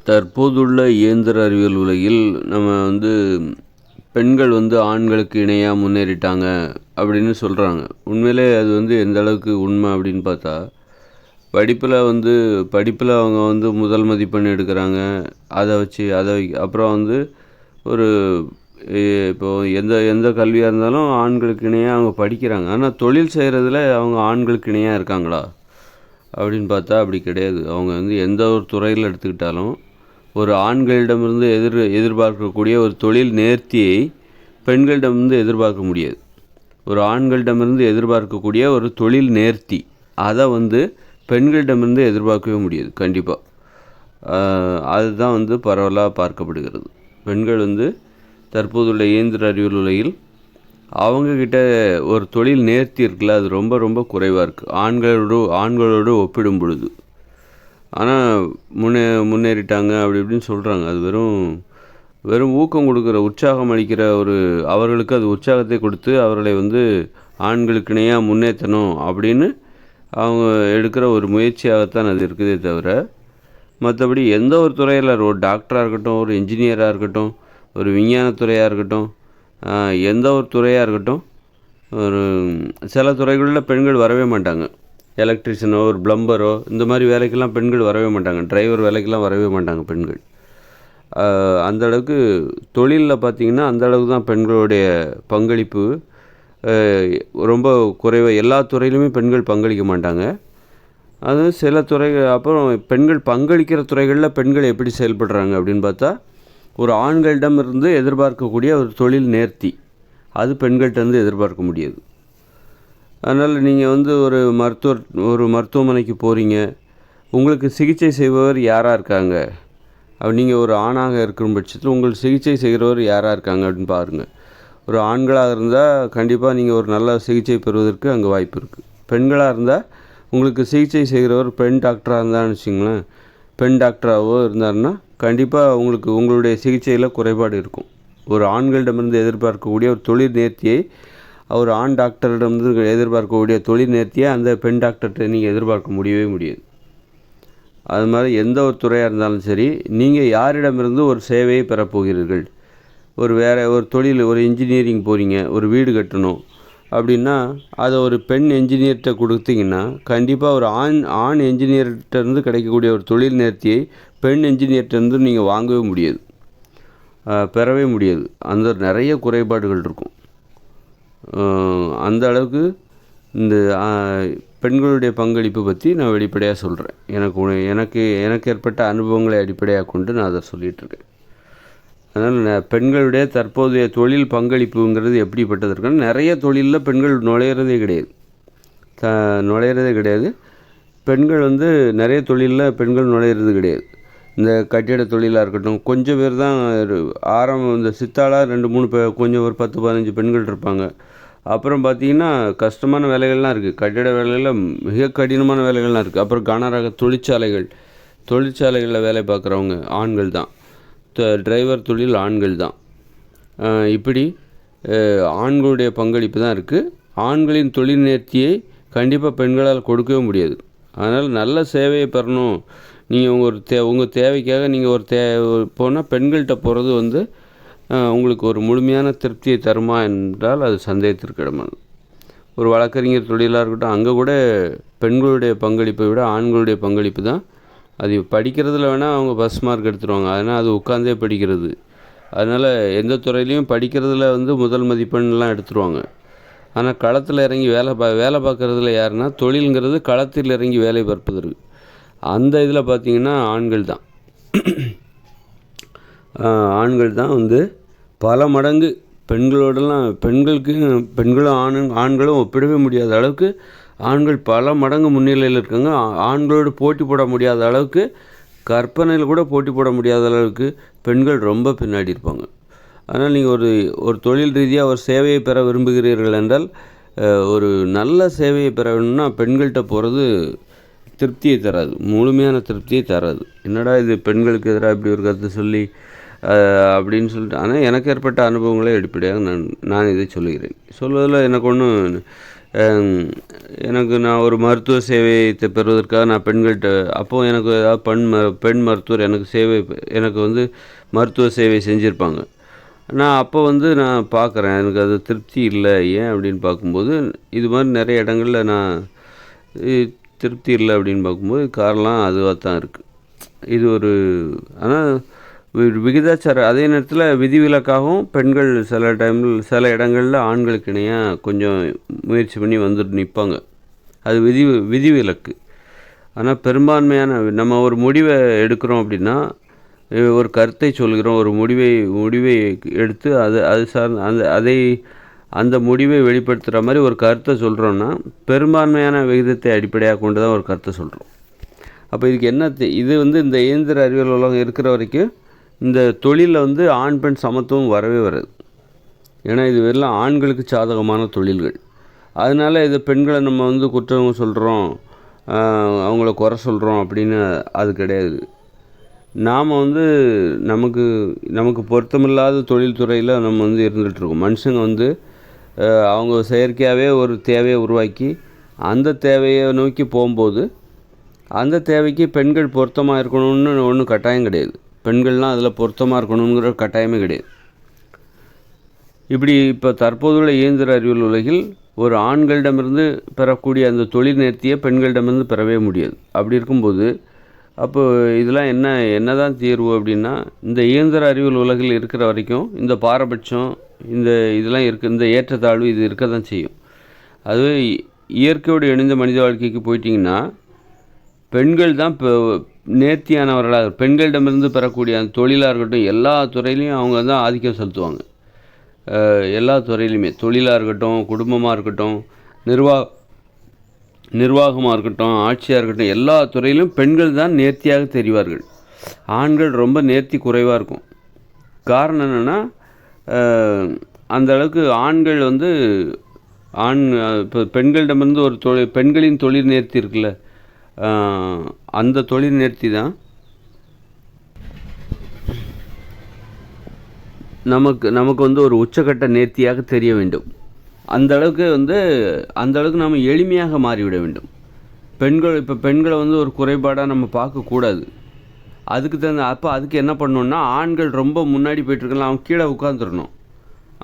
தற்போதுள்ள இயந்திர அறிவியல் உலகில் நம்ம பெண்கள் ஆண்களுக்கு இணையாக முன்னேறிட்டாங்க அப்படின்னு சொல்கிறாங்க. உண்மையிலே அது எந்த அளவுக்கு உண்மை அப்படின்னு பார்த்தா, படிப்பில் அவங்க முதல் மதிப்பெண் எடுக்கிறாங்க. அப்புறம் ஒரு இப்போது எந்த எந்த கல்வியாக இருந்தாலும் ஆண்களுக்கு இணையாக அவங்க படிக்கிறாங்க. ஆனால் தொழில் செய்கிறதுல அவங்க ஆண்களுக்கு இணையாக இருக்காங்களா அப்படின்னு பார்த்தா அப்படி கிடையாது. அவங்க எந்த ஒரு துறையில் எடுத்துக்கிட்டாலும் ஒரு ஆண்களிடமிருந்து எதிர்பார்க்கக்கூடிய ஒரு தொழில் நேர்த்தியை பெண்களிடமிருந்து எதிர்பார்க்க முடியாது. ஒரு ஆண்களிடமிருந்து எதிர்பார்க்கக்கூடிய ஒரு தொழில் நேர்த்தி அதை பெண்களிடமிருந்து எதிர்பார்க்கவே முடியாது கண்டிப்பாக. அதுதான் பரவலாக பார்க்கப்படுகிறது. பெண்கள் தற்போதுள்ள இயந்திர அறிவியல் உலகில் அவங்கக்கிட்ட ஒரு தொழில் நேர்த்தி இருக்குல்ல, அது ரொம்ப ரொம்ப குறைவாக இருக்குது ஆண்களோடு ஒப்பிடும் பொழுது. ஆனால் முன்னேறிட்டாங்க அப்படி இப்படின்னு சொல்கிறாங்க. அது வெறும் ஊக்கம் கொடுக்குற, உற்சாகம் அளிக்கிற அவர்களுக்கு அது உற்சாகத்தை கொடுத்து அவர்களை ஆண்களுக்கு இணையாக முன்னேற்றணும் அப்படின்னு அவங்க எடுக்கிற ஒரு முயற்சியாகத்தான் அது இருக்குதே தவிர, மற்றபடி எந்த ஒரு துறையில் ஒரு டாக்டராக இருக்கட்டும், ஒரு இன்ஜினியராக இருக்கட்டும், ஒரு விஞ்ஞானத்துறையாக இருக்கட்டும், எந்த ஒரு துறையாக இருக்கட்டும், ஒரு சில துறைகளில் பெண்கள் வரவே மாட்டாங்க. எலக்ட்ரிஷியனோ ஒரு ப்ளம்பரோ இந்த மாதிரி வேலைக்கெல்லாம் பெண்கள் வரவே மாட்டாங்க. டிரைவர் வேலைக்கெல்லாம் வரவே மாட்டாங்க பெண்கள். அந்தளவுக்கு தொழிலில் பார்த்திங்கன்னா அந்தளவுக்கு தான் பெண்களுடைய பங்களிப்பு ரொம்ப குறைவாக. எல்லா துறையிலுமே பெண்கள் பங்களிக்க மாட்டாங்க. அது சில துறைகள். அப்புறம் பெண்கள் பங்களிக்கிற துறைகளில் பெண்கள் எப்படி செயல்படுறாங்க அப்படின்னு பார்த்தா, ஒரு ஆண்களிடமிருந்து எதிர்பார்க்கக்கூடிய ஒரு தொழில் நேர்த்தி அது பெண்கள்கிட்ட எதிர்பார்க்க முடியாது. அதனால் நீங்கள் ஒரு மருத்துவமனைக்கு போகிறீங்க, உங்களுக்கு சிகிச்சை செய்பவர் யாராக இருக்காங்க, நீங்கள் ஒரு ஆணாக இருக்கும் பட்சத்தில் உங்களுக்கு சிகிச்சை செய்கிறவர் யாராக இருக்காங்க அப்படின்னு பாருங்கள். ஒரு ஆண்களாக இருந்தால் கண்டிப்பாக நீங்கள் ஒரு நல்ல சிகிச்சை பெறுவதற்கு அங்கே வாய்ப்பு இருக்குது. பெண்களாக இருந்தால் உங்களுக்கு சிகிச்சை செய்கிறவர் பெண் டாக்டராக இருந்தான்னு வச்சுங்களேன், பெண் டாக்டராகவோ இருந்தாருன்னா கண்டிப்பாக உங்களுடைய சிகிச்சையில் குறைபாடு இருக்கும். ஒரு ஆண்களிடமிருந்து எதிர்பார்க்கக்கூடிய ஒரு தொழில் நேர்த்தியை ஒரு ஆண் டாக்டரிடமிருந்து எதிர்பார்க்கக்கூடிய தொழில் நேர்த்தியை அந்த பெண் டாக்டர்கிட்ட நீங்கள் எதிர்பார்க்க முடியவே முடியாது. அது மாதிரி எந்த ஒரு துறையாக இருந்தாலும் சரி, நீங்கள் யாரிடமிருந்து ஒரு சேவையை பெறப்போகிறீர்கள். வேறு ஒரு தொழில், ஒரு இன்ஜினியரிங் போகிறீங்க, ஒரு வீடு கட்டணும் அப்படின்னா அதை ஒரு பெண் என்ஜினியர்கிட்ட கொடுத்தீங்கன்னா கண்டிப்பாக ஒரு ஆண் என்ஜினியர்கிட்டருந்து கிடைக்கக்கூடிய ஒரு தொழில் நேர்த்தியை பெண் என்ஜினியர்கிட்டருந்து நீங்கள் வாங்கவே முடியாது, பெறவே முடியாது. அந்த நிறைய குறைபாடுகள் இருக்கும். அந்த அளவுக்கு இந்த பெண்களுடைய பங்களிப்பு பற்றி நான் வெளிப்படையாக சொல்கிறேன். எனக்கு ஏற்பட்ட அனுபவங்களை அடிப்படையாக கொண்டு நான் அதை சொல்லிகிட்ருக்கேன். அதனால் பெண்களுடைய தற்போதைய தொழில் பங்களிப்புங்கிறது எப்படிப்பட்டது இருக்குன்னா, நிறைய தொழிலில் பெண்கள் நுழையிறதே கிடையாது. பெண்கள் நிறைய தொழிலில் பெண்கள் நுழையிறது கிடையாது. இந்த கட்டிட தொழிலாக இருக்கட்டும், கொஞ்சம் பேர் தான் இந்த சித்தாளாக 2-3 கொஞ்சம் ஒரு 10-15 பெண்கள் இருப்பாங்க. அப்புறம் பார்த்திங்கன்னா கஷ்டமான வேலைகள்லாம் இருக்குது. கட்டிட வேலைகளில் மிக கடினமான வேலைகள்லாம் இருக்குது. அப்புறம் கனரக தொழிற்சாலைகளில் வேலை பார்க்குறவங்க ஆண்கள் தான். டிரைவர் தொழில் ஆண்கள் தான். இப்படி ஆண்களுடைய பங்களிப்பு தான் இருக்குது. ஆண்களின் தொழில் நேர்த்தியை கண்டிப்பாக பெண்களால் கொடுக்கவே முடியாது. அதனால் நல்ல சேவையை பெறணும், நீங்கள் உங்கள் தேவைக்காக நீங்கள் போனால் பெண்கள்கிட்ட போகிறது உங்களுக்கு ஒரு முழுமையான திருப்தியை தருமா என்றால் அது சந்தேகத்திற்கு இடமானது. ஒரு வழக்கறிஞர் தொழிலாக இருக்கட்டும், அங்கே கூட பெண்களுடைய பங்களிப்பை விட ஆண்களுடைய பங்களிப்பு தான். அது படிக்கிறதுல வேணால் அவங்க ஃபஸ்ட் மார்க் எடுத்துருவாங்க, அதனால் அது உட்காந்தே படிக்கிறது. அதனால் எந்த துறையிலையும் படிக்கிறதுல முதல் மதிப்பெண்லாம் எடுத்துருவாங்க. ஆனால் களத்தில் இறங்கி வேலை பார்க்குறதுல யாருன்னா, தொழிலுங்கிறது களத்தில் இறங்கி வேலை பார்ப்பதற்கு. அந்த இதில் பார்த்திங்கன்னா ஆண்கள் தான் பல மடங்கு பெண்களும் ஆண்களும் ஒப்பிடவே முடியாத அளவுக்கு ஆண்கள் பல மடங்கு முன்னிலையில் இருக்காங்க. ஆண்களோடு போட்டி போட முடியாத அளவுக்கு, கற்பனையில் கூட போட்டி போட முடியாத அளவுக்கு பெண்கள் ரொம்ப பின்னாடி இருப்பாங்க. அதனால் நீங்கள் ஒரு தொழில் ரீதியாக ஒரு சேவையை பெற விரும்புகிறீர்கள் என்றால், ஒரு நல்ல சேவையை பெற வேணும்னா பெண்கள்கிட்ட போகிறது திருப்தியை தராது, முழுமையான திருப்தியை தராது. என்னடா இது பெண்களுக்கு எதிராக இப்படி ஒரு கருத்து சொல்லி அப்படின்னு சொல்லிட்டு. ஆனால் எனக்கு ஏற்பட்ட அனுபவங்களே அடிப்படையாக நான் இதை சொல்லுகிறேன். சொல்வதில் எனக்கு ஒன்றும் எனக்கு நான் ஒரு மருத்துவ சேவையத்தை பெறுவதற்காக நான் பெண்கள்கிட்ட அப்போது எனக்கு ஏதாவது பெண் மருத்துவர் எனக்கு வந்து மருத்துவ சேவை செஞ்சுருப்பாங்க. நான் அப்போ வந்து நான் பார்க்குறேன், எனக்கு அது திருப்தி இல்லை. ஏன் அப்படின்னு பார்க்கும்போது, இது மாதிரி நிறைய இடங்களில் நான் திருப்தி இல்லை அப்படின்னு பார்க்கும்போது காரணம் அதுவாக தான் இருக்குது. இது ஒரு ஆனால் விகிதாச்சார அதே நேரத்தில் விதிவிலக்காகவும் பெண்கள் சில இடங்களில் ஆண்களுக்கு இணையாக கொஞ்சம் முயற்சி பண்ணி வந்துட்டு நிற்பாங்க. அது விதிவிலக்கு. ஆனால் பெரும்பான்மையான நம்ம ஒரு முடிவை எடுக்கிறோம் அப்படின்னா, ஒரு கருத்தை சொல்கிறோம், ஒரு முடிவை எடுத்து அது சார்ந்த அந்த முடிவை வெளிப்படுத்துகிற மாதிரி ஒரு கருத்தை சொல்கிறோன்னா, பெரும்பான்மையான விகிதத்தை அடிப்படையாக கொண்டு தான் ஒரு கருத்தை சொல்கிறோம். அப்போ இதுக்கு என்ன இது வந்து இந்த இயந்திர அறிவியல் உலகம் இருக்கிற வரைக்கும் இந்த தொழிலில் வந்து ஆண் பெண் சமத்துவம் வரவே வராது. ஏன்னா இது எல்லாம் ஆண்களுக்கு சாதகமான தொழில்கள். அதனால் இது பெண்களை நம்ம வந்து குற்றம் சொல்கிறோம், அவங்கள குறை சொல்கிறோம் அப்படின்னு அது கிடையாது. நாம் வந்து நமக்கு பொருத்தமில்லாத தொழில்துறையில் நம்ம வந்து இருந்துகிட்ருக்கோம். மனுஷங்க வந்து அவங்க செயற்கையாகவே ஒரு தேவையை உருவாக்கி அந்த தேவையை நோக்கி போகும்போது அந்த தேவைக்கு பெண்கள் பொருத்தமாக இருக்கணும்னு ஒன்றும் கட்டாயம் கிடையாது. பெண்கள்லாம் அதில் பொருத்தமாக இருக்கணுங்கிற கட்டாயமே கிடையாது. இப்போ தற்போதுள்ள இயந்திர அறிவியல் உலகில் ஒரு ஆண்களிடமிருந்து பெறக்கூடிய அந்த தொழில் நேர்த்தியை பெண்களிடமிருந்து பெறவே முடியாது. அப்படி இருக்கும்போது அப்போ இதெல்லாம் என்ன தான் தீர்வு அப்படின்னா, இந்த இயந்திர அறிவியல் உலகில் இருக்கிற வரைக்கும் இந்த பாரபட்சம் இதெல்லாம் இந்த ஏற்றத்தாழ்வு இது இருக்க தான் செய்யும். அதுவே இயற்கையோடு இணைந்த மனித வாழ்க்கைக்கு போயிட்டிங்கன்னா, பெண்கள் தான் இப்போ நேர்த்தியானவர்களாக பெண்களிடமிருந்து பெறக்கூடிய அந்த தொழிலாக இருக்கட்டும், எல்லா துறையிலையும் அவங்க தான் ஆதிக்கம் செலுத்துவாங்க. எல்லா துறையிலையுமே தொழிலாக இருக்கட்டும், குடும்பமாக இருக்கட்டும், நிர்வாகமாக இருக்கட்டும், ஆட்சியாக இருக்கட்டும், எல்லா துறையிலும் பெண்கள் தான் நேர்த்தியாக தெரிவார்கள். ஆண்கள் ரொம்ப நேர்த்தி குறைவாக இருக்கும். காரணம் என்னென்னா, அந்த அளவுக்கு ஆண்கள் வந்து இப்போ பெண்களிடமிருந்து ஒரு பெண்களின் தொழில் நேர்த்தி இருக்குல்ல, அந்த தொழில் நேர்த்தி தான் நமக்கு வந்து ஒரு உச்சக்கட்ட நேர்த்தியாக தெரிய வேண்டும். அந்த அளவுக்கு நம்ம எளிமையாக மாறிவிட வேண்டும். பெண்களை வந்து ஒரு குறைபாடாக நம்ம பார்க்கக்கூடாது. அதுக்கு என்ன பண்ணணுன்னா, ஆண்கள் ரொம்ப முன்னாடி போய்ட்டுருக்கலாம், அவன் கீழே உட்காந்துடணும்.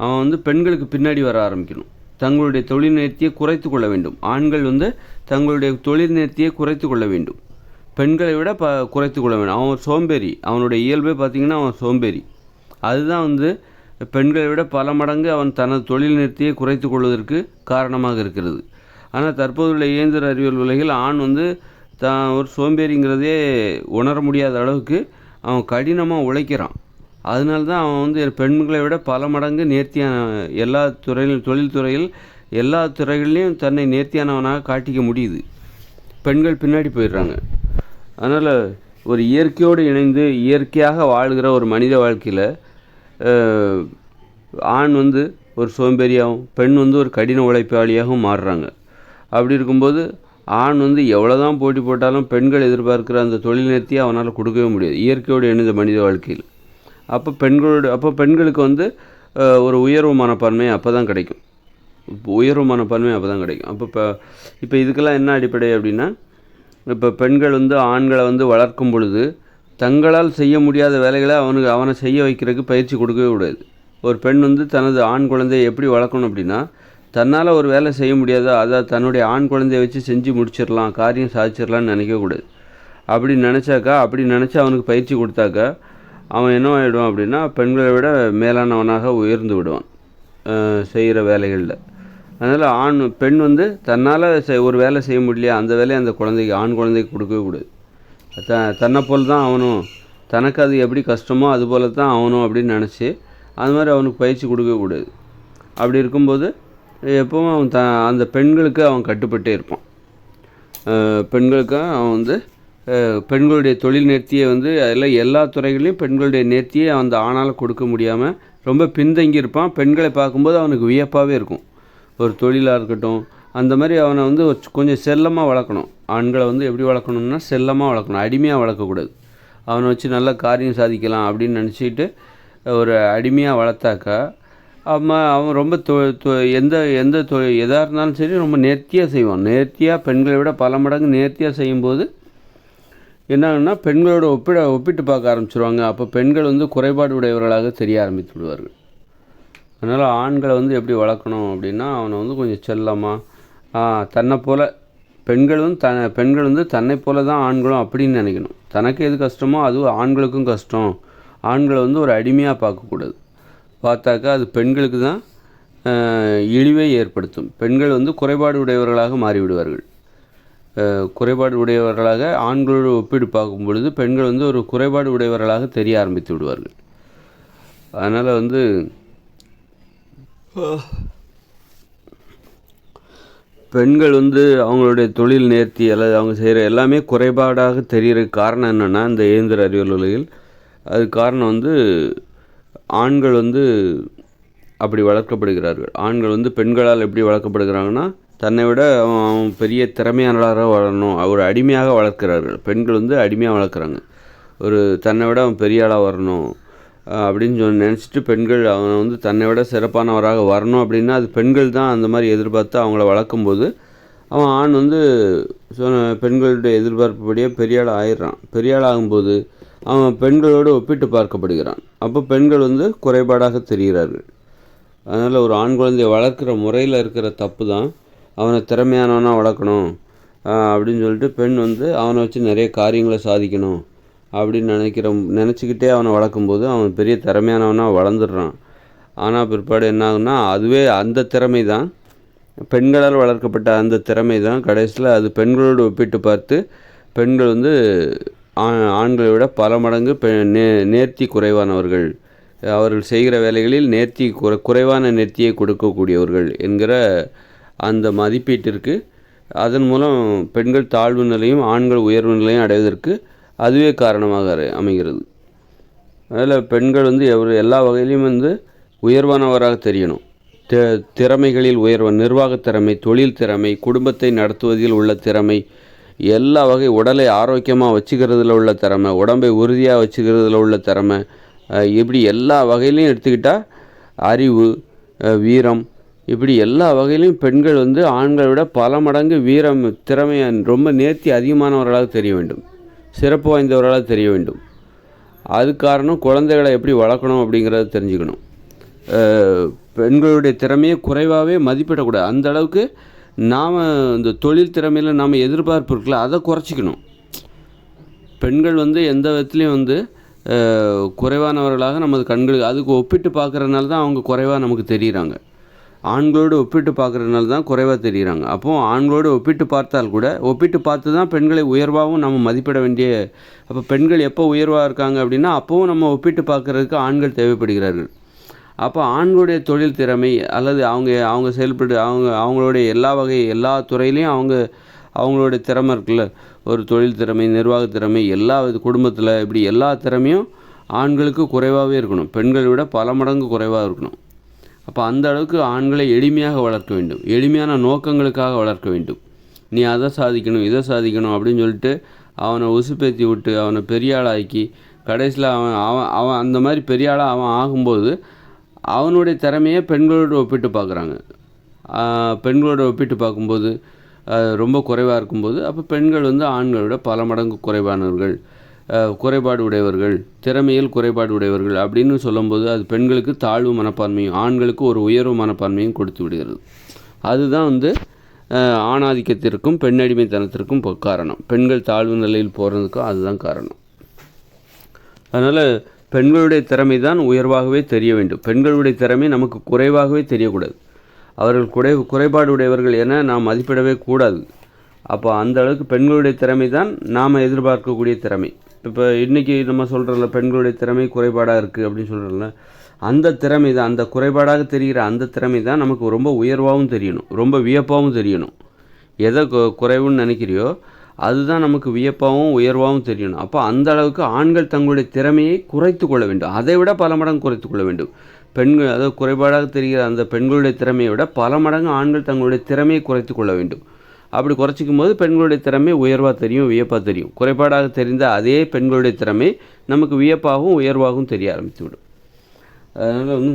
அவன் வந்து பெண்களுக்கு பின்னாடி வர ஆரம்பிக்கணும். தங்களுடைய தொழில் நேர்த்தியை குறைத்து கொள்ள வேண்டும். ஆண்கள் வந்து தங்களுடைய தொழில் நேர்த்தியை குறைத்து கொள்ள வேண்டும். பெண்களை விட குறைத்து கொள்ள வேண்டும். அவன் ஒரு சோம்பேறி. அவனுடைய இயல்பே பார்த்திங்கன்னா அவன் சோம்பேறி. அதுதான் வந்து பெண்களை விட பல மடங்கு அவன் தனது தொழில் நேர்த்தியை குறைத்து கொள்வதற்கு காரணமாக இருக்கிறது. ஆனால் தற்போதுள்ள இயந்திர அறிவியல் உலகில் ஆண் வந்து தான் ஒரு சோம்பேறிங்கிறதே உணர முடியாத அளவுக்கு அவன் கடினமாக உழைக்கிறான். அதனால தான் அவன் வந்து பெண்களை விட பல மடங்கு நேர்த்தியான எல்லா துறையிலும் தொழில்துறையில் எல்லா துறைகள்லையும் தன்னை நேர்த்தியானவனாக காட்டிக்க முடியுது. பெண்கள் பின்னாடி போயிடுறாங்க. அதனால் ஒரு இயற்கையோடு இணைந்து இயற்கையாக வாழ்கிற ஒரு மனித வாழ்க்கையில் ஆண் வந்து ஒரு சோம்பேறியாகவும் பெண் வந்து ஒரு கடின உழைப்பாளியாகவும் மாறுறாங்க. அப்படி இருக்கும்போது ஆண் வந்து எவ்வளோ தான் போட்டி போட்டாலும் பெண்கள் எதிர்பார்க்குற அந்த தொழில் நேர்த்தியை அவனால் கொடுக்கவே முடியாது இயற்கையோடு இணைந்த மனித வாழ்க்கையில். அப்போ பெண்களுக்கு வந்து ஒரு உயர்வு மனப்பான்மை அப்போ தான் கிடைக்கும். இப்போ இதுக்கெல்லாம் என்ன அடிப்படை அப்படின்னா, இப்போ பெண்கள் வந்து ஆண்களை வந்து வளர்க்கும் பொழுது தங்களால் செய்ய முடியாத வேலைகளை அவனை செய்ய வைக்கிறதுக்கு பயிற்சி கொடுக்கவே கூடாது. ஒரு பெண் வந்து தனது ஆண் குழந்தையை எப்படி வளர்க்கணும் அப்படின்னா, தன்னால் ஒரு வேலை செய்ய முடியாதோ அதை தன்னுடைய ஆண் குழந்தைய வச்சு செஞ்சு முடிச்சிடலாம், காரியம் சாதிச்சிடலான்னு நினைக்கக்கூடாது. அப்படி நினச்சி அவனுக்கு பயிற்சி கொடுத்தாக்கா அவன் என்னவாயிடுவான் அப்படின்னா, பெண்களை விட மேலானவனாக உயர்ந்து விடுவான் செய்கிற வேலைகளில். அதனால் பெண் வந்து தன்னால் ஒரு வேலை செய்ய முடியலையா, அந்த வேலையை அந்த ஆண் குழந்தைக்கு கொடுக்கவே கூடாது. தன்னை போல் தான் அவனும், தனக்கு அது எப்படி கஷ்டமோ அது போல தான் அவனும் அப்படின்னு நினச்சி அது மாதிரி அவனுக்கு பயிற்சி கொடுக்கவே கூடாது. அப்படி இருக்கும்போது எப்போவும் அவன் அந்த பெண்களுக்கு அவன் கட்டுப்பட்டே இருப்பான். பெண்களுக்காக அவன் வந்து பெண்களுடைய தொழில் நேர்த்தியை வந்து எல்லா துறைகளையும் பெண்களுடைய நேர்த்தியை அந்த ஆணால் கொடுக்க முடியாமல் ரொம்ப பின்தங்கி இருப்பான். பெண்களை பார்க்கும்போது அவனுக்கு வியப்பாகவே இருக்கும். ஒரு தொழிலாக இருக்கட்டும், அந்த மாதிரி அவனை வந்து கொஞ்சம் செல்லமாக வளர்க்கணும். ஆண்களை வந்து எப்படி வளர்க்கணும்னா செல்லமாக வளர்க்கணும், அடிமையாக வளர்க்கக்கூடாது. அவனை வச்சு நல்ல காரியம் சாதிக்கலாம் அப்படின்னு நினச்சிக்கிட்டு ஒரு அடிமையாக வளர்த்தாக்கா அவன் ரொம்ப எந்த எந்த எதாக இருந்தாலும் சரி ரொம்ப நேர்த்தியாக செய்வான். நேர்த்தியாக பெண்களை விட பல மடங்கு நேர்த்தியாக செய்யும்போது என்னாகுன்னா பெண்களோட ஒப்பிட்டு பார்க்க ஆரம்பிச்சிருவாங்க. அப்போ பெண்கள் வந்து குறைபாடு உடையவர்களாக தெரிய ஆரம்பித்து விடுவார்கள். அதனால் ஆண்களை வந்து எப்படி வளர்க்கணும் அப்படின்னா, அவனை வந்து கொஞ்சம் செல்லமாக தன்னை போல் பெண்கள் வந்து தன்னை போல தான் ஆண்களும் அப்படின்னு நினைக்கணும். தனக்கு எது கஷ்டமோ அதுவும் ஆண்களுக்கும் கஷ்டம். ஆண்களை வந்து ஒரு அடிமையாக பார்க்கக்கூடாது. பார்த்தாக்கா அது பெண்களுக்கு தான் இழிவை ஏற்படுத்தும். பெண்கள் வந்து குறைபாடு உடையவர்களாக மாறிவிடுவார்கள். குறைபாடு உடையவர்களாக ஆண்களோடு ஒப்பிட்டு பார்க்கும் பொழுது பெண்கள் வந்து ஒரு குறைபாடு உடையவர்களாக தெரிய ஆரம்பித்து விடுவார்கள். அதனால் வந்து பெண்கள் வந்து அவங்களுடைய தொழில் நேர்த்தி அல்லது அவங்க செய்கிற எல்லாமே குறைபாடாக தெரிகிறதுக்கு காரணம் என்னென்னா, இந்த இயந்திர அறிவியல் உலகில் அதுக்கு காரணம் வந்து ஆண்கள் வந்து அப்படி வளர்க்கப்படுகிறார்கள். ஆண்கள் வந்து பெண்களால் எப்படி வளர்க்கப்படுகிறாங்கன்னா, தன்னை விட அவன் பெரிய திறமையானவராக வளரணும், ஒரு அடிமையாக வளர்க்கிறார்கள். பெண்கள் வந்து அடிமையாக வளர்க்குறாங்க. ஒரு தன்னை விட அவன் பெரிய ஆளாக வரணும் அப்படின்னு நினச்சிட்டு பெண்கள் அவனை வந்து தன்னை விட சிறப்பானவராக வரணும் அப்படின்னா அது பெண்கள் தான் அந்த மாதிரி எதிர்பார்த்து அவங்கள வளர்க்கும்போது அவன் ஆண் வந்து பெண்களுடைய எதிர்பார்ப்புபடியே பெரிய ஆள் ஆயிடுறான். பெரிய ஆள் ஆகும்போது அவன் பெண்களோடு ஒப்பிட்டு பார்க்கப்படுகிறான். அப்போ பெண்கள் வந்து குறைபாடாக தெரிகிறார்கள். அதனால் ஒரு ஆண் குழந்தையை வளர்க்குற முறையில் இருக்கிற தப்பு தான். அவனை திறமையானவனாக வளர்க்கணும் அப்படின்னு சொல்லிட்டு பெண் வந்து அவனை வச்சு நிறைய காரியங்களை சாதிக்கணும் அப்படின்னு நினச்சிக்கிட்டே அவனை வளர்க்கும்போது அவன் பெரிய திறமையானவனாக வளர்ந்துடுறான். ஆனால் பிற்பாடு என்ன ஆகுன்னா, அதுவே அந்த திறமை தான் பெண்களால் வளர்க்கப்பட்ட அந்த திறமை தான் கடைசியில் அது பெண்களோடு ஒப்பிட்டு பார்த்து பெண்கள் வந்து ஆண்களை விட பல மடங்கு நேர்த்தி குறைவானவர்கள், அவர்கள் செய்கிற வேலைகளில் நேர்த்தி குறைவான நேர்த்தியை கொடுக்கக்கூடியவர்கள் என்கிற அந்த மதிப்பீட்டிற்கு அதன் மூலம் பெண்கள் தாழ்வு நிலையும் ஆண்கள் உயர்வு நிலையும் அடைவதற்கு அதுவே காரணமாக அமைகிறது. அதில் பெண்கள் வந்து எல்லா வகையிலையும் வந்து உயர்வானவராக தெரியணும். திறமைகளில் நிர்வாகத் திறமை, தொழில் திறமை, குடும்பத்தை நடத்துவதில் உள்ள திறமை, எல்லா வகை உடலை ஆரோக்கியமாக வச்சுக்கிறதுல உள்ள திறமை, உடம்பை உறுதியாக வச்சுக்கிறதுல உள்ள திறமை, இப்படி எல்லா வகையிலையும் எடுத்துக்கிட்டால் அறிவு, வீரம், இப்படி எல்லா வகையிலையும் பெண்கள் வந்து ஆண்களை விட பல மடங்கு வீரம், திறமை, ரொம்ப நேர்த்தி அதிகமானவர்களாக தெரிய வேண்டும், சிறப்பு வாய்ந்தவர்களாக தெரிய வேண்டும். அது காரணம் குழந்தைகளை எப்படி வளர்க்கணும் அப்படிங்கிறத தெரிஞ்சுக்கணும். பெண்களுடைய திறமையை குறைவாகவே மதிப்பிடக்கூடாது. அந்த அளவுக்கு நாம் இந்த தொழில் திறமையில் நாம் எதிர்பார்ப்பு இருக்குல்ல, அதை குறைச்சிக்கணும். பெண்கள் வந்து எந்த விதத்துலேயும் வந்து குறைவானவர்களாக நமது கண்களுக்கு அதுக்கு ஒப்பிட்டு பார்க்குறதுனால தான் அவங்க குறைவாக நமக்கு தெரிகிறாங்க. ஆண்களோடு ஒப்பிட்டு பார்க்குறதுனால தான் குறைவாக தெரிகிறாங்க. அப்போது ஆண்களோடு ஒப்பிட்டு பார்த்தால் கூட ஒப்பிட்டு பார்த்து தான் பெண்களை உயர்வாகவும் நம்ம மதிப்பிட வேண்டிய. அப்போ பெண்கள் எப்போ உயர்வாக இருக்காங்க அப்படின்னா அப்போவும் நம்ம ஒப்பிட்டு பார்க்குறதுக்கு ஆண்கள் தேவைப்படுகிறார்கள். அப்போ ஆண்களுடைய தொழில் திறமை அல்லது அவங்க அவங்களுடைய எல்லா துறையிலையும் அவங்களுடைய திறமை இருக்குல்ல, ஒரு தொழில் திறமை, நிர்வாக திறமை, எல்லா குடும்பத்தில் இப்படி எல்லா திறமையும் ஆண்களுக்கு குறைவாகவே இருக்கணும், பெண்களை விட பல மடங்கு குறைவாக இருக்கணும். அப்போ அந்த அளவுக்கு ஆண்களை எளிமையாக வளர்க்க வேண்டும், எளிமையான நோக்கங்களுக்காக வளர்க்க வேண்டும். நீ அதை சாதிக்கணும் இதை சாதிக்கணும் அப்படின்னு சொல்லிட்டு அவனை உசுப்பேற்றி விட்டு அவனை பெரிய ஆளாக்கி கடைசியில் அவன் அந்த மாதிரி பெரிய ஆளாக அவன் ஆகும்போது அவனுடைய திறமையை பெண்களோடு ஒப்பிட்டு பார்க்குறாங்க. பெண்களோடு ஒப்பிட்டு பார்க்கும்போது ரொம்ப குறைவாக இருக்கும்போது அப்போ பெண்கள் வந்து ஆண்களோட பல மடங்கு குறைவானவர்கள், குறைபாடு உடையவர்கள், திறமையில் குறைபாடு உடையவர்கள் அப்படின்னு சொல்லும்போது அது பெண்களுக்கு தாழ்வு மனப்பான்மையும் ஆண்களுக்கு ஒரு உயர்வு மனப்பான்மையும் கொடுத்து விடுகிறது. அதுதான் வந்து ஆணாதிக்கத்திற்கும் பெண்ணடிமைத்தனத்திற்கும் காரணம். பெண்கள் தாழ்வு நிலையில் போகிறதுக்கும் அதுதான் காரணம். அதனால் பெண்களுடைய திறமை தான் உயர்வாகவே தெரிய வேண்டும். பெண்களுடைய திறமை நமக்கு குறைவாகவே தெரியக்கூடாது. அவர்கள் குறைபாடு உடையவர்கள் என நாம் மதிப்பிடவே கூடாது. அப்போ அந்த அளவுக்கு பெண்களுடைய திறமை தான் நாம் எதிர்பார்க்கக்கூடிய திறமை. இப்போ இன்றைக்கி நம்ம சொல்கிறோம்ல, பெண்களுடைய திறமை குறைபாடாக இருக்குது அப்படின்னு சொல்கிறோம்ல, அந்த திறமை தான், அந்த குறைபாடாக தெரிகிற அந்த திறமை தான் நமக்கு ரொம்ப உயர்வாகவும் தெரியணும், ரொம்ப வியப்பாகவும் தெரியணும். எதை குறைவுன்னு நினைக்கிறியோ அதுதான் நமக்கு வியப்பாகவும் உயர்வாகவும் தெரியணும். அப்போ அந்த அளவுக்கு ஆண்கள் தங்களுடைய திறமையை குறைத்து கொள்ள வேண்டும், அதை விட பல மடங்கு குறைத்து கொள்ள வேண்டும். பெண்கள் அதாவது குறைபாடாக தெரிகிற அந்த பெண்களுடைய திறமையை விட பல மடங்கு ஆண்கள் தங்களுடைய திறமையை குறைத்து கொள்ள வேண்டும். அப்படி குறைச்சிக்கும் போது பெண்களுடைய திறமை உயர்வாக தெரியும், வியப்பாக தெரியும். குறைபாடாக தெரிந்த அதே பெண்களுடைய திறமை நமக்கு வியப்பாகவும் உயர்வாகவும் தெரிய ஆரம்பித்து விடும். அதனால் வந்து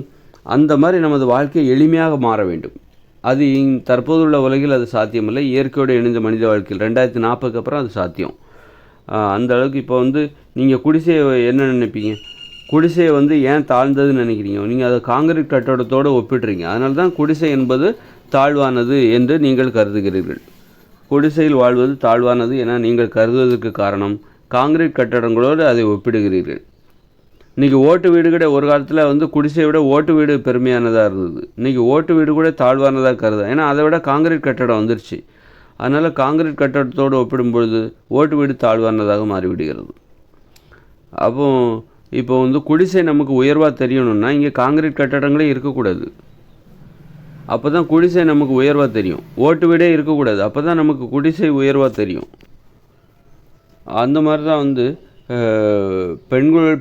அந்த மாதிரி நமது வாழ்க்கை எளிமையாக மாற வேண்டும். அது தற்போதுள்ள உலகில் அது சாத்தியமில்லை. இயற்கையோடு இணைந்த மனித வாழ்க்கையில் 2040க்கு அப்புறம் அது சாத்தியம். அந்த அளவுக்கு இப்போ நீங்கள் குடிசையை என்ன நினைப்பீங்க? குடிசையை ஏன் தாழ்ந்ததுன்னு நினைக்கிறீங்க? நீங்கள் அதை காங்கிரீட் கட்டடத்தோடு ஒப்பிடுறீங்க. அதனால தான் குடிசை என்பது தாழ்வானது என்று நீங்கள் கருதுகிறீர்கள். குடிசையில் வாழ்வது தாழ்வானது என நீங்கள் கருதுவதற்கு காரணம் காங்கிரீட் கட்டடங்களோடு அதை ஒப்பிடுகிறீர்கள். இன்றைக்கி ஓட்டு வீடு கூட ஒரு காலத்தில் குடிசையை விட ஓட்டு வீடு பெருமையானதாக இருந்தது. இன்றைக்கி ஓட்டு வீடு கூட தாழ்வானதாக கருது. ஏன்னா அதை விட காங்கிரீட் கட்டடம் வந்துருச்சு. அதனால் காங்கிரீட் கட்டடத்தோடு ஒப்பிடும்பொழுது ஓட்டு வீடு தாழ்வானதாக மாறிவிடுகிறது. இப்போ குடிசை நமக்கு உயர்வாக தெரியணும்னா இங்கே காங்கிரீட் கட்டடங்களே இருக்கக்கூடாது. அப்போ தான் குடிசை நமக்கு உயர்வாக தெரியும். ஓட்டு வீடே இருக்கக்கூடாது. அப்போ தான் நமக்கு குடிசை உயர்வாக தெரியும். அந்த மாதிரி தான்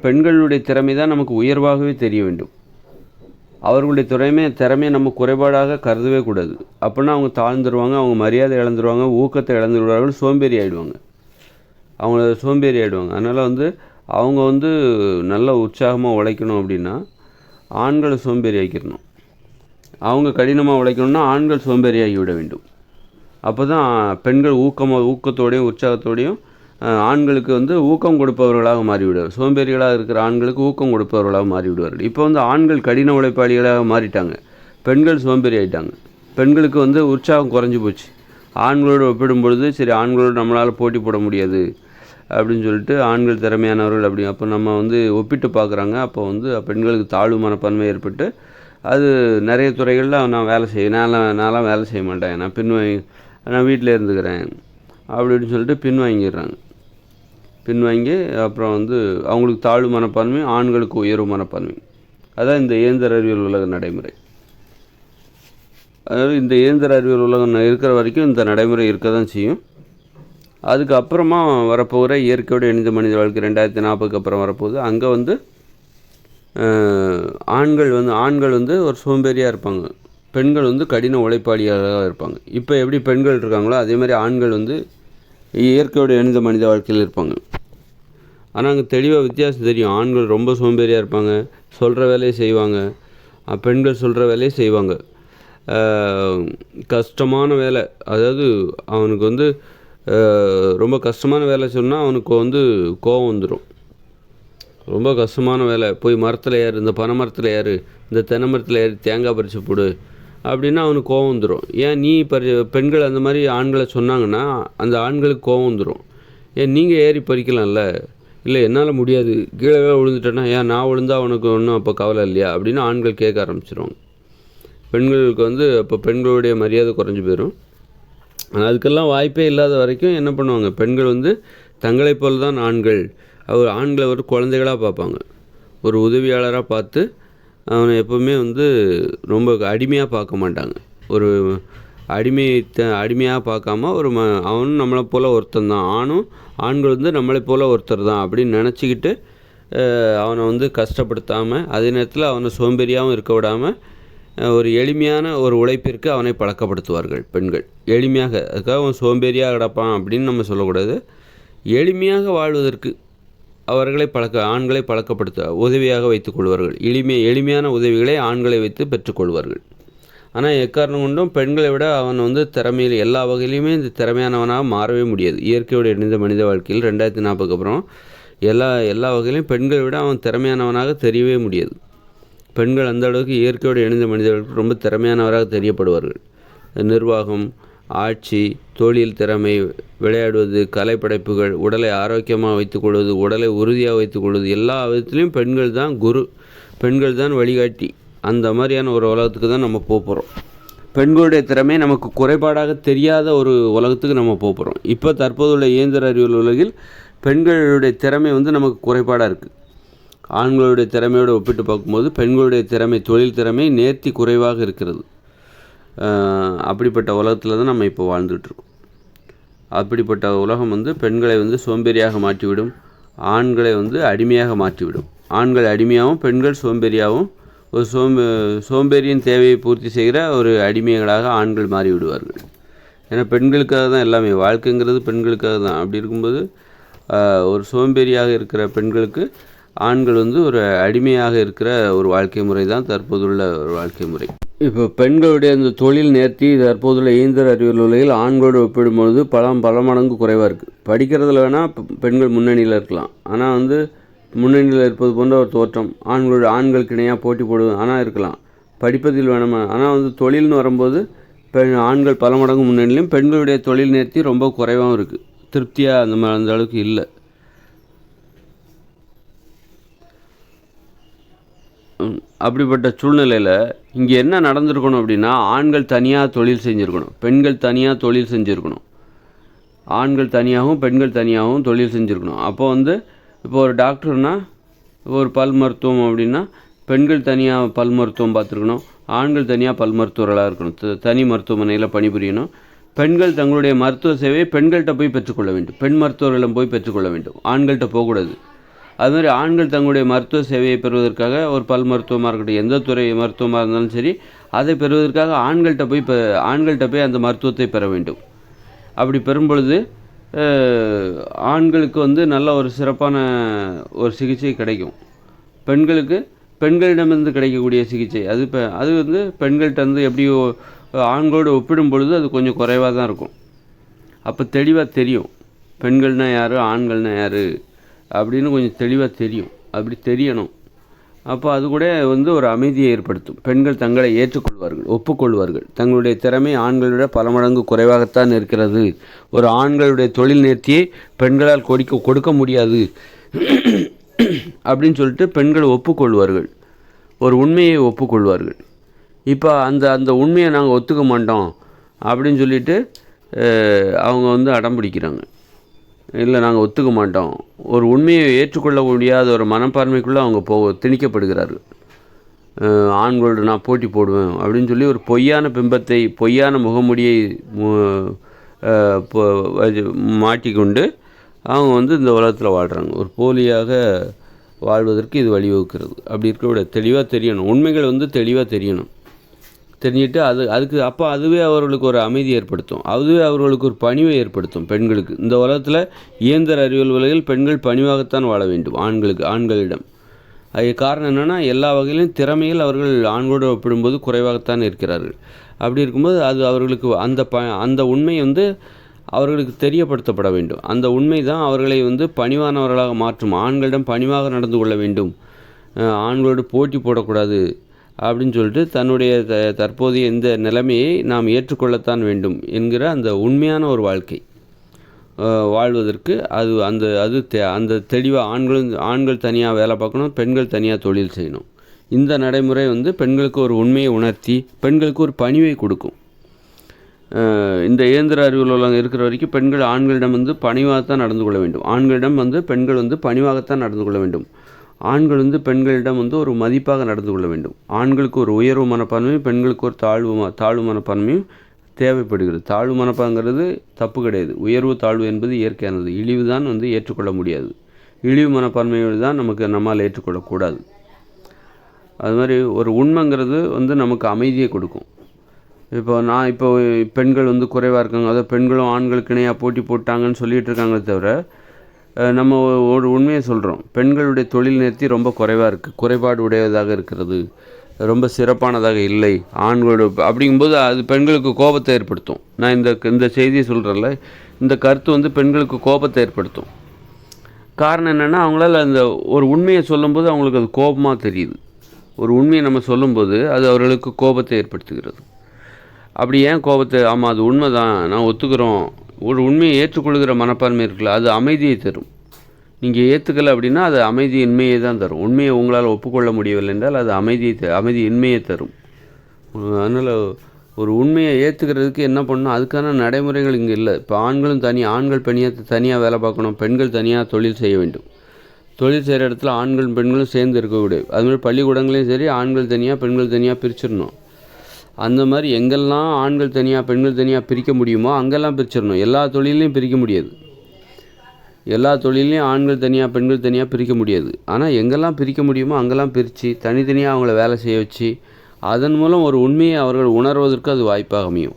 பெண்களுடைய திறமை தான் நமக்கு உயர்வாகவே தெரிய வேண்டும். அவர்களுடைய திறமையை நம்ம குறைபாடாக கருதவே கூடாது. அப்படின்னா அவங்க தாழ்ந்துருவாங்க, அவங்க மரியாதை இழந்துருவாங்க, ஊக்கத்தை இழந்துருவார்கள், சோம்பேறி ஆகிடுவாங்க. அதனால் அவங்க நல்ல உற்சாகமாக உழைக்கணும் அப்படின்னா ஆண்களை சோம்பேறி ஆக்கிடணும். அவங்க கடினமாக உழைக்கணும்னா ஆண்கள் சோம்பேறி ஆகிவிட வேண்டும். அப்போ தான் பெண்கள் ஊக்கத்தோடையும் உற்சாகத்தோடையும் ஆண்களுக்கு ஊக்கம் கொடுப்பவர்களாக மாறிவிடுவார். சோம்பேறிகளாக இருக்கிற ஆண்களுக்கு ஊக்கம் கொடுப்பவர்களாக மாறிவிடுவார்கள். இப்போ ஆண்கள் கடின உழைப்பாளிகளாக மாறிட்டாங்க, பெண்கள் சோம்பேறி ஆகிட்டாங்க. பெண்களுக்கு உற்சாகம் குறைஞ்சி போச்சு. ஆண்களோடு ஒப்பிடும் பொழுது சரி ஆண்களோடு நம்மளால் போட்டி போட முடியாது அப்படின்னு சொல்லிட்டு ஆண்கள் திறமையானவர்கள் அப்படி அப்போ நம்ம ஒப்பிட்டு பார்க்குறாங்க. அப்போ பெண்களுக்கு தாழ்வு மனப்பான்மை ஏற்பட்டு அது நிறைய துறைகளில் நான் வேலை செய்வேன், நான்லாம் வேலை செய்ய மாட்டேன், நான் வீட்டில் இருந்துக்கிறேன் அப்படின்னு சொல்லிட்டு பின்வாங்கி அப்புறம் அவங்களுக்கு தாழ்வு மனப்பான்மை, ஆண்களுக்கு உயர்வு மனப்பான்மை. அதான் இந்த இயந்திர அறிவியல் உலக நடைமுறை. அதாவது இந்த இயந்திர அறிவியல் உலகம் இருக்கிற வரைக்கும் இந்த நடைமுறை இருக்க தான் செய்யும். அதுக்கப்புறமா வரப்போகிற இயற்கையோடு இணைந்த மனித வாழ்க்கை 2040க்கு அப்புறம் வரப்போகுது. அங்கே ஆண்கள் ஒரு சோம்பேறியாக இருப்பாங்க, பெண்கள் கடின உழைப்பாளியாக இருப்பாங்க. இப்போ எப்படி பெண்கள் இருக்காங்களோ அதே மாதிரி ஆண்கள் இயற்கையோடு இணைந்த மனித வாழ்க்கையில் இருப்பாங்க. ஆனால் அங்கே தெளிவாக வித்தியாசம் தெரியும். ஆண்கள் ரொம்ப சோம்பேறியாக இருப்பாங்க, சொல்கிற வேலையை செய்வாங்க. பெண்கள் சொல்கிற வேலையை செய்வாங்க. கஷ்டமான வேலை, அதாவது அவனுக்கு ரொம்ப கஷ்டமான வேலை சொன்னால் அவனுக்கு கோபம் வந்துடும். ரொம்ப கஷ்டமான வேலை, போய் மரத்தில் ஏறு, இந்த பனை மரத்தில் ஏறு, இந்த தென்னை மரத்தில் ஏறி தேங்காய் பறித்து போடு அப்படின்னா அவனுக்கு கோபம் வந்துடும். ஏன் பெண்கள் அந்த மாதிரி ஆண்களை சொன்னாங்கன்னா அந்த ஆண்களுக்கு கோபம் வந்துடும். ஏன் நீங்கள் ஏறி பறிக்கலாம்ல, இல்லை என்னால் முடியாது, கீழே விழுந்துட்டேன்னா ஏன் நான் விழுந்தா அவனுக்கு ஒன்றும் அப்போ கவலை இல்லையா அப்படின்னு ஆண்கள் கேட்க ஆரம்பிச்சிருவாங்க. பெண்களுக்கு அப்போ பெண்களுடைய மரியாதை குறைஞ்சி போயிடும். அதுக்கெல்லாம் வாய்ப்பே இல்லாத வரைக்கும் என்ன பண்ணுவாங்க, பெண்கள் தங்களைப் போல் தான் ஆண்களை ஒரு குழந்தைகளாக பார்ப்பாங்க. ஒரு உதவியாளராக பார்த்து அவனை எப்போவுமே ரொம்ப அடிமையாக பார்க்க மாட்டாங்க. ஒரு அடிமையாக பார்க்காம அவனும் நம்மளை போல் ஒருத்தன் தான், ஆண்கள் நம்மளை போல் ஒருத்தர் தான் அப்படின்னு நினச்சிக்கிட்டு அவனை கஷ்டப்படுத்தாமல், அதே நேரத்தில் அவனை சோம்பேறியாகவும் இருக்க விடாமல் ஒரு எளிமையான ஒரு உழைப்பிற்கு அவனை பழக்கப்படுத்துவார்கள் பெண்கள். எளிமையாக, அதுக்காக அவன் சோம்பேறியாக கிடப்பான் அப்படின்னு நம்ம சொல்லக்கூடாது. எளிமையாக வாழ்வதற்கு ஆண்களை பழக்கப்படுத்த உதவியாக வைத்துக்கொள்வார்கள். எளிமையான உதவிகளை ஆண்களை வைத்து பெற்றுக்கொள்வார்கள். ஆனால் எக்காரணம் கொண்டும் பெண்களை விட அவன் திறமையில் எல்லா வகையிலையுமே இந்த திறமையானவனாக மாறவே முடியாது. இயற்கையோடு இணைந்த மனித வாழ்க்கையில் 2040க்கு அப்புறம் எல்லா வகையிலையும் பெண்களை விட அவன் திறமையானவனாக தெரியவே முடியாது. பெண்கள் அந்த அளவுக்கு இயற்கையோடு இணைந்த மனிதர்களுக்கு ரொம்ப திறமையானவராக தெரியப்படுவார்கள். நிர்வாகம், ஆட்சி, தொழில் திறமை, விளையாடுவது, கலைப்படைப்புகள், உடலை ஆரோக்கியமாக வைத்துக்கொள்வது, உடலை உறுதியாக வைத்துக்கொள்வது, எல்லா விதத்துலேயும் பெண்கள் தான் குரு, பெண்கள் தான் வழிகாட்டி. அந்த மாதிரியான ஒரு உலகத்துக்கு தான் நம்ம போகிறோம். பெண்களுடைய திறமை நமக்கு குறைபாடாக தெரியாத ஒரு உலகத்துக்கு நம்ம போகிறோம். இப்போ தற்போதுள்ள இயந்திர அறிவியல் உலகில் பெண்களுடைய திறமை நமக்கு குறைபாடாக இருக்குது. ஆண்களுடைய திறமையோடு ஒப்பிட்டு பார்க்கும்போது பெண்களுடைய திறமை, தொழில் திறமை நேர்த்தி குறைவாக இருக்கிறது. அப்படிப்பட்ட உலகத்தில் தான் நம்ம இப்போ வாழ்ந்துகிட்ருக்கோம். அப்படிப்பட்ட உலகம் பெண்களை சோம்பேறியாக மாற்றிவிடும், ஆண்களை அடிமையாக மாற்றிவிடும். ஆண்கள் அடிமையாகவும் பெண்கள் சோம்பேறியாகவும் ஒரு சோம்பேறியின் தேவையை பூர்த்தி செய்கிற ஒரு அடிமைகளாக ஆண்கள் மாறிவிடுவார்கள். ஏன்னா பெண்களுக்காக தான் எல்லாமே, வாழ்க்கைங்கிறது பெண்களுக்காக தான். அப்படி இருக்கும்போது ஒரு சோம்பேறியாக இருக்கிற பெண்களுக்கு ஆண்கள் வந்து ஒரு அடிமையாக இருக்கிற ஒரு வாழ்க்கை முறை தான் தற்போதுள்ள ஒரு வாழ்க்கை முறை. இப்போ பெண்களுடைய அந்த தொழில் நேர்த்தி தற்போதுள்ள இயந்திர அறிவியல் உலகில் ஆண்களோடு ஒப்பிடும்பொழுது பல மடங்கு குறைவாக இருக்குது. படிக்கிறதுல வேணால் பெண்கள் முன்னணியில் இருக்கலாம், ஆனால் வந்து முன்னணியில் இருப்பது போன்ற ஒரு தோற்றம் ஆண்களுக்கு இணையாக போட்டி போடுவது ஆனால் இருக்கலாம். படிப்பதில் வேணுமா, ஆனால் வந்து தொழில்னு வரும்போது ஆண்கள் பல மடங்கு முன்னணியிலும் பெண்களுடைய தொழில் நேர்த்தி ரொம்ப குறைவாகவும் இருக்குது. திருப்தியாக அந்த அளவுக்கு இல்லை. அப்படிப்பட்ட சூழ்நிலையில் இங்கே என்ன நடந்திருக்கணும் அப்படின்னா, ஆண்கள் தனியாக தொழில் செஞ்சுருக்கணும், பெண்கள் தனியாக தொழில் செஞ்சுருக்கணும். ஆண்கள் தனியாகவும் பெண்கள் தனியாகவும் தொழில் செஞ்சுருக்கணும். அப்போ வந்து இப்போ ஒரு டாக்டர்னால், ஒரு பல் மருத்துவம் அப்படின்னா பெண்கள் தனியாக பல் மருத்துவம் பார்த்துருக்கணும், ஆண்கள் தனியாக பல் மருத்துவர்களாக இருக்கணும், தனி மருத்துவமனையில் பணிபுரியணும். பெண்கள் தங்களுடைய மருத்துவ சேவையை பெண்கள்கிட்ட போய் பெற்றுக்கொள்ள வேண்டும், பெண் மருத்துவர்களிடம் போய் பெற்றுக்கொள்ள வேண்டும், ஆண்கள்கிட்ட போகக்கூடாது. அதுமாதிரி ஆண்கள் தங்களுடைய மருத்துவ சேவையை பெறுவதற்காக ஒரு பல் மருத்துவமாக இருக்கட்டும், எந்த துறை மருத்துவமாக இருந்தாலும் சரி, அதை பெறுவதற்காக ஆண்கள்கிட்ட போய் அந்த மருத்துவத்தை பெற வேண்டும். அப்படி பெறும் பொழுது ஆண்களுக்கு வந்து நல்ல ஒரு சிறப்பான ஒரு சிகிச்சை கிடைக்கும். பெண்களிடமிருந்து கிடைக்கக்கூடிய சிகிச்சை அது வந்து பெண்கள்கிட்ட வந்து எப்படி ஆண்களோடு ஒப்பிடும் பொழுது அது கொஞ்சம் குறைவாக தான் இருக்கும். அப்போ தெளிவாக தெரியும் பெண்கள்னால் யார், ஆண்கள்னால் யார் அப்படின்னு கொஞ்சம் தெளிவாக தெரியும். அப்படி தெரியணும். அப்போ அது கூட வந்து ஒரு அமைதியை ஏற்படுத்தும். பெண்கள் தங்களை ஏற்றுக்கொள்வார்கள், ஒப்புக்கொள்வார்கள். தங்களுடைய திறமை ஆண்களோட பல மடங்கு குறைவாகத்தான் இருக்கிறது, ஒரு ஆண்களுடைய தொழில் நேர்த்தியை பெண்களால் கொடுக்க முடியாது அப்படின்னு சொல்லிட்டு பெண்கள் ஒப்புக்கொள்வார்கள், ஒரு உண்மையை ஒப்புக்கொள்வார்கள். இப்போ அந்த உண்மையை நாங்கள் ஒத்துக்க மாட்டோம் அப்படின்னு சொல்லிட்டு அவங்க வந்து அடம் பிடிக்கிறாங்க. இல்லை, நாங்கள் ஒத்துக்க மாட்டோம், ஒரு உண்மையை ஏற்றுக்கொள்ள முடியாத ஒரு மனப்பான்மைக்குள்ளே அவங்க திணிக்கப்படுகிறார்கள். ஆண்களோடு நான் போட்டி போடுவேன் அப்படின்னு சொல்லி ஒரு பொய்யான பிம்பத்தை, பொய்யான முகமுடியை மாட்டிக்கொண்டு அவங்க வந்து இந்த உலகத்தில் வாழ்கிறாங்க. ஒரு போலியாக வாழ்வதற்கு இது வழிவகுக்கிறது. அப்படி இருக்கக்கூட தெளிவாக தெரியணும், உண்மைகள் வந்து தெளிவாக தெரியணும். தெரிஞ்சுட்டு அதுவே அவர்களுக்கு ஒரு அமைதி ஏற்படுத்தும், அதுவே அவர்களுக்கு ஒரு பணிவை ஏற்படுத்தும். பெண்களுக்கு இந்த உலகத்தில் இயந்திர அறிவியல் உலகில் பெண்கள் பணிவாகத்தான் வாழ வேண்டும் ஆண்களிடம். அது காரணம் என்னென்னா, எல்லா வகையிலும் திறமையில் அவர்கள் ஆண்களோடு ஒப்பிடும்போது குறைவாகத்தான் இருக்கிறார்கள். அப்படி இருக்கும்போது அது அவர்களுக்கு அந்த உண்மை வந்து அவர்களுக்கு தெரியப்படுத்தப்பட வேண்டும். அந்த உண்மை தான் அவர்களை வந்து பணிவானவர்களாக மாற்றும். ஆண்களிடம் பணிவாக நடந்து கொள்ள வேண்டும், ஆண்களோடு போட்டி போடக்கூடாது அப்படின்னு சொல்லிட்டு தன்னுடைய தற்போதைய இந்த நிலைமையை நாம் ஏற்றுக்கொள்ளத்தான் வேண்டும் என்கிற அந்த உண்மையான ஒரு வாழ்க்கை வாழ்வதற்கு அந்த தெளிவாக ஆண்கள் தனியாக வேலை பார்க்கணும், பெண்கள் தனியாக தொழில் செய்யணும். இந்த நடைமுறை வந்து பெண்களுக்கு ஒரு உண்மையை உணர்த்தி பெண்களுக்கு ஒரு பணிவை கொடுக்கும். இந்த இயந்திர அறிவியல் உலகம் இருக்கிற வரைக்கும் பெண்கள் ஆண்களிடம் வந்து பணிவாகத்தான் நடந்து கொள்ள வேண்டும், ஆண்களிடம் வந்து பெண்கள் வந்து பணிவாகத்தான் நடந்து கொள்ள வேண்டும். ஆண்கள் வந்து பெண்களிடம் வந்து ஒரு மதிப்பாக நடந்து கொள்ள வேண்டும். ஆண்களுக்கு ஒரு உயர்வு மனப்பான்மையும் பெண்களுக்கு ஒரு தாழ்வு மனப்பான்மையும் தேவைப்படுகிறது. தாழ்வு மனப்பாங்கிறது தப்பு கிடையாது, உயர்வு தாழ்வு என்பது இயற்கையானது. இழிவு தான் வந்து ஏற்றுக்கொள்ள முடியாது, இழிவு மனப்பான்மையோடு தான் நம்மால் ஏற்றுக்கொள்ளக்கூடாது. அது மாதிரி ஒரு உண்மைங்கிறது வந்து நமக்கு அமைதியை கொடுக்கும். இப்போ பெண்கள் வந்து குறைவாக இருக்காங்க, அதாவது பெண்களும் ஆண்களுக்கு இணையாக போட்டி போட்டாங்கன்னு சொல்லிகிட்டு இருக்காங்களே தவிர, நம்ம ஒரு உண்மையை சொல்கிறோம், பெண்களுடைய தொழில் நேர்த்தி ரொம்ப குறைவாக இருக்குது, குறைபாடு உடையதாக இருக்கிறது, ரொம்ப சிறப்பானதாக இல்லை ஆண்களோட. அப்படிங்கும்போது அது பெண்களுக்கு கோபத்தை ஏற்படுத்தும். நான் இந்த செய்தியை சொல்கிறேன்ல, இந்த கருத்து வந்து பெண்களுக்கு கோபத்தை ஏற்படுத்தும். காரணம் என்னென்னா, அவங்களால அந்த ஒரு உண்மையை சொல்லும்போது அவங்களுக்கு அது கோபமாக தெரியுது. ஒரு உண்மையை நம்ம சொல்லும்போது அது அவர்களுக்கு கோபத்தை ஏற்படுத்துகிறது. அப்படி ஏன் கோபத்தை? ஆமாம், அது உண்மை தான், நான் ஒத்துக்கிறோம். ஒரு உண்மையை ஏற்றுக்கொள்கிற மனப்பான்மை இருக்குல்ல, அது அமைதியை தரும். நீங்கள் ஏற்றுக்கலை அப்படின்னா அது அமைதியின்மையை தான் தரும். உண்மையை உங்களால் ஒப்புக்கொள்ள முடியவில்லை என்றால் அது அமைதியின்மையை தரும். அதனால் ஒரு உண்மையை ஏற்றுக்கிறதுக்கு என்ன பண்ணணும், அதுக்கான நடைமுறைகள் இங்கே இல்லை. இப்போ ஆண்கள் தனியாக வேலை பார்க்கணும், பெண்கள் தனியாக தொழில் செய்ய வேண்டும். தொழில் செய்கிற இடத்துல ஆண்களும் பெண்களும் சேர்ந்து இருக்கக்கூடாது. அதுமாதிரி பள்ளிக்கூடங்களையும் சரி, ஆண்கள் தனியாக பெண்கள் தனியாக பிரிச்சிடணும். அந்த மாதிரி எங்கெல்லாம் ஆண்கள் தனியாக பெண்கள் தனியாக பிரிக்க முடியுமோ அங்கெல்லாம் பிரிச்சிடணும். எல்லா தொழிலையும் பிரிக்க முடியாது, எல்லா தொழிலையும் ஆண்கள் தனியாக பெண்கள் தனியாக பிரிக்க முடியாது. ஆனால் எங்கெல்லாம் பிரிக்க முடியுமோ அங்கெல்லாம் பிரித்து தனித்தனியாக அவங்கள வேலை செய்ய வச்சு அதன் மூலம் ஒரு உண்மையை அவர்கள் உணர்வதற்கு அது வாய்ப்பாக அமையும்.